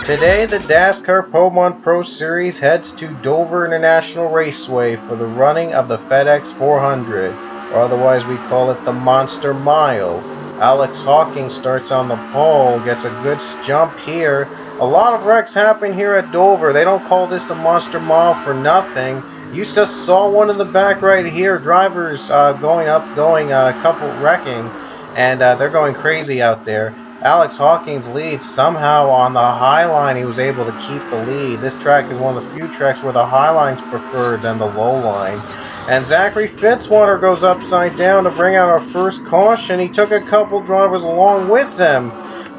Today, the DASCAR Pomont Pro Series heads to Dover International Raceway for the running of the FedEx 400, or otherwise we call it the Monster Mile. Alex Hawking starts on the pole, gets a good jump here. A lot of wrecks happen here at Dover. They don't call this the Monster Mile for nothing. You just saw one in the back right here. Drivers going a couple wrecking, and they're going crazy out there. Alex Hawkins leads somehow on the high line. He was able to keep the lead. This track is one of the few tracks where the high line's preferred than the low line. And Zachary Fitzwater goes upside down to bring out our first caution. He took a couple drivers along with them.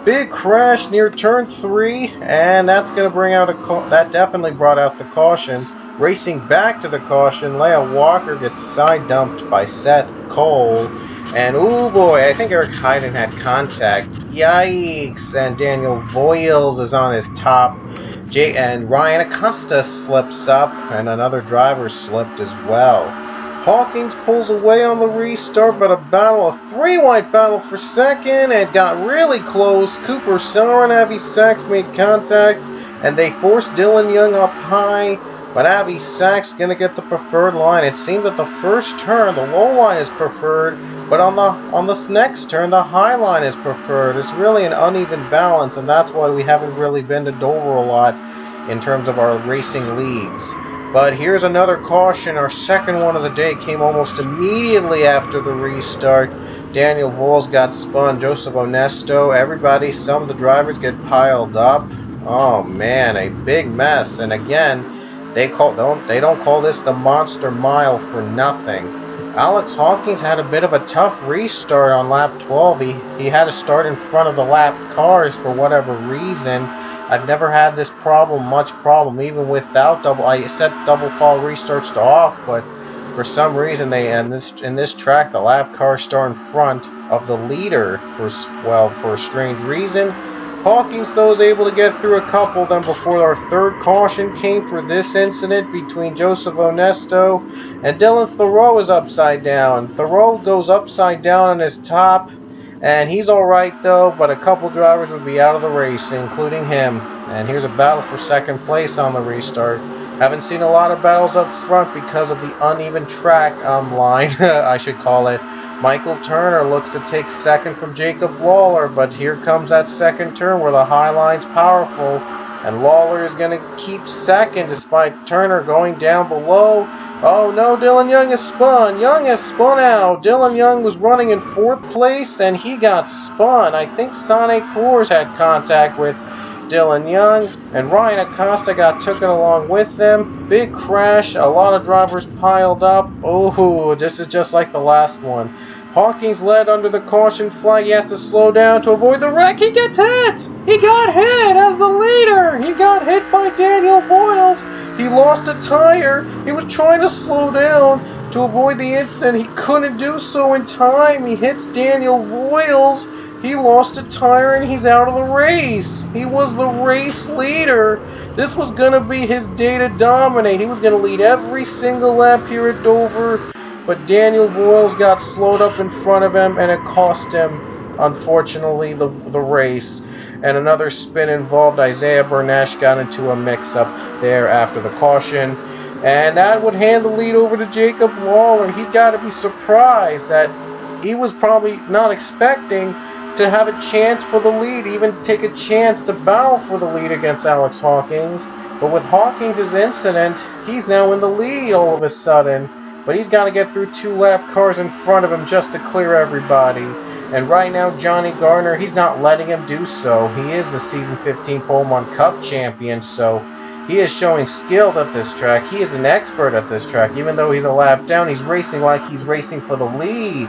Big crash near turn 3, and that's going to bring out that definitely brought out the caution. Racing back to the caution, Leah Walker gets side dumped by Seth Cole. And oh boy, I think Eric Hyden had contact. Yikes! And Daniel Voiles is on his top. And Ryan Acosta slips up, and another driver slipped as well. Hawkins pulls away on the restart, but a three-wide battle for second, and got really close. Cooper Sauer and Avi Sachs made contact, and they forced Dylan Young up high. But Avi Sachs going to get the preferred line. It seems that the first turn, the low line is preferred, but on this next turn, the high line is preferred. It's really an uneven balance, and that's why we haven't really been to Dover a lot in terms of our racing leagues. But here's another caution. Our second one of the day came almost immediately after the restart. Daniel Voiles got spun. Joseph Onesto, everybody, some of the drivers get piled up. Oh man, a big mess. And again, they don't call this the Monster Mile for nothing. Alex Hawkins had a bit of a tough restart on lap 12. He had to start in front of the lap cars for whatever reason. I've never had this much problem, even without I set double call restarts to off, but for some reason in this track the lap cars start in front of the leader for a strange reason. Hawkins, though, was able to get through a couple. Then before our third caution came for this incident between Joseph Onesto and Dylan Thoreau is upside down. Thoreau goes upside down on his top, and he's alright though, but a couple drivers would be out of the race, including him. And here's a battle for second place on the restart. Haven't seen a lot of battles up front because of the uneven track line, I should call it. Michael Turner looks to take second from Jacob Lawler, but here comes that second turn where the high line's powerful, and Lawler is going to keep second despite Turner going down below. Oh no, Dylan Young is spun. Young has spun out. Dylan Young was running in 4th place, and he got spun. I think Sane Coors had contact with Dylan Young, and Ryan Acosta got taken along with them. Big crash, a lot of drivers piled up. Oh, this is just like the last one. Hawkins led under the caution flag. He has to slow down to avoid the wreck. He gets hit! He got hit as the leader! He got hit by Daniel Voiles. He lost a tire. He was trying to slow down to avoid the incident. He couldn't do so in time. He hits Daniel Voiles. He lost a tire and he's out of the race. He was the race leader. This was going to be his day to dominate. He was going to lead every single lap here at Dover. But Daniel Voiles got slowed up in front of him, and it cost him, unfortunately, the race. And another spin involved. Isaiah Bernash got into a mix-up there after the caution. And that would hand the lead over to Jacob Lawler. He's got to be surprised that he was probably not expecting to have a chance for the lead, even take a chance to battle for the lead against Alex Hawkins. But with Hawkins' incident, he's now in the lead all of a sudden. But he's got to get through 2 lap cars in front of him just to clear everybody. And right now, Johnny Garner, he's not letting him do so. He is the Season 15 Pomont Cup champion, so he is showing skills at this track. He is an expert at this track. Even though he's a lap down, he's racing like he's racing for the lead.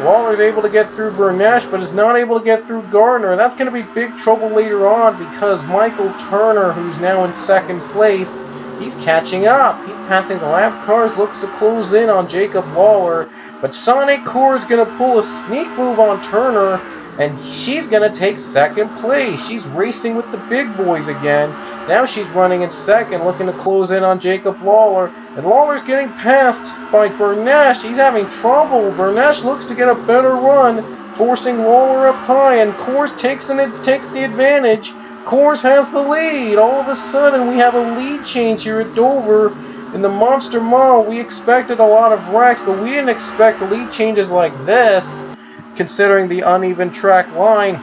Lawler's able to get through Bernash, but is not able to get through Gardner. And that's going to be big trouble later on because Michael Turner, who's now in 2nd place, he's catching up. He's passing the lap cars, looks to close in on Jacob Lawler. But Sane Coors is going to pull a sneak move on Turner, and she's going to take 2nd place. She's racing with the big boys again. Now she's running in 2nd, looking to close in on Jacob Lawler. And Lawler's getting passed by Bernash. He's having trouble. Bernash looks to get a better run, forcing Lawler up high, and Coors takes the advantage. Coors has the lead. All of a sudden, we have a lead change here at Dover. In the Monster Mile, we expected a lot of wrecks, but we didn't expect lead changes like this, considering the uneven track line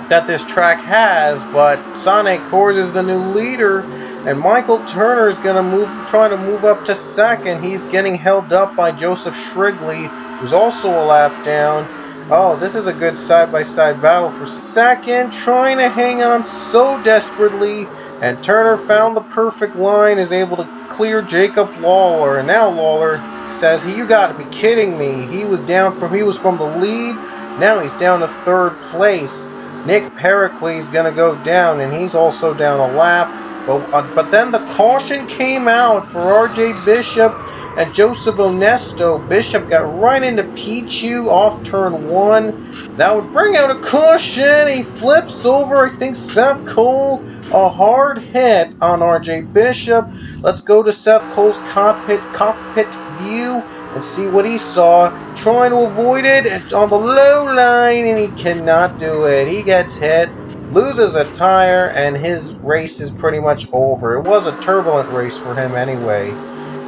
that this track has. But Sonic Coors is the new leader, and Michael Turner is trying to move up to second. He's getting held up by Joseph Shrigley, who's also a lap down. Oh, this is a good side-by-side battle for second, trying to hang on so desperately, and Turner found the perfect line, is able to clear Jacob Lawler, and now Lawler says, "You got to be kidding me! He was from the lead, now he's down to third place." Nick Pericles gonna go down, and he's also down a lap. But then the caution came out for R.J. Bishop and Joseph Onesto. Bishop got right into Pichu off turn 1. That would bring out a caution. He flips over, I think, Seth Cole. A hard hit on R.J. Bishop. Let's go to Seth Cole's cockpit view and see what he saw. Trying to avoid it on the low line, and he cannot do it. He gets hit, loses a tire, and his race is pretty much over. It was a turbulent race for him anyway.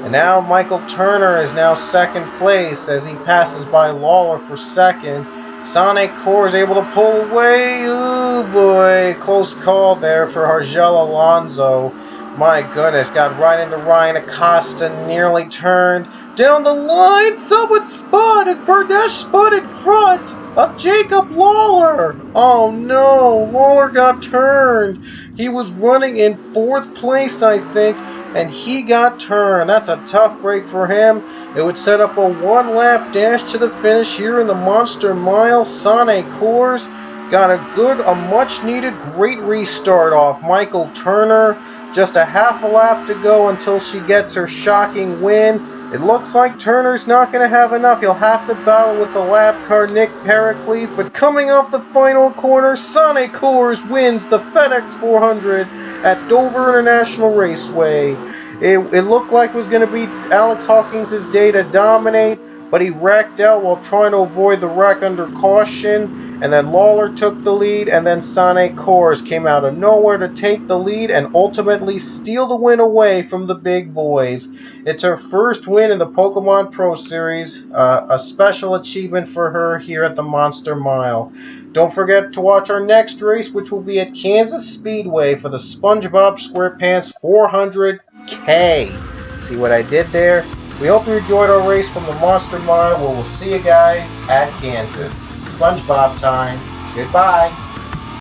And now Michael Turner is now second place as he passes by Lawler for second. Sonic Coors able to pull away. Ooh boy, close call there for Argel Alonso. My goodness, got right into Ryan Acosta, nearly turned. Down the line, someone spotted! Burnett spun in front of Jacob Lawler! Oh no, Lawler got turned. He was running in 4th place, I think, and he got turned. That's a tough break for him. It would set up a 1-lap dash to the finish here in the Monster Mile. Sonic Coors got a much-needed great restart off Michael Turner. Just a half a lap to go until she gets her shocking win. It looks like Turner's not going to have enough. He'll have to battle with the lap car Nick Pericles. But coming off the final corner, Sonic Coors wins the FedEx 400 at Dover International Raceway. It looked like it was going to be Alex Hawkins' day to dominate, but he wrecked out while trying to avoid the wreck under caution. And then Lawler took the lead, and then Sonic Coors came out of nowhere to take the lead and ultimately steal the win away from the big boys. It's her first win in the Pokemon Pro Series, a special achievement for her here at the Monster Mile. Don't forget to watch our next race, which will be at Kansas Speedway for the SpongeBob SquarePants 400K. See what I did there? We hope you enjoyed our race from the Monster Mile. We'll see you guys at Kansas. SpongeBob time. Goodbye.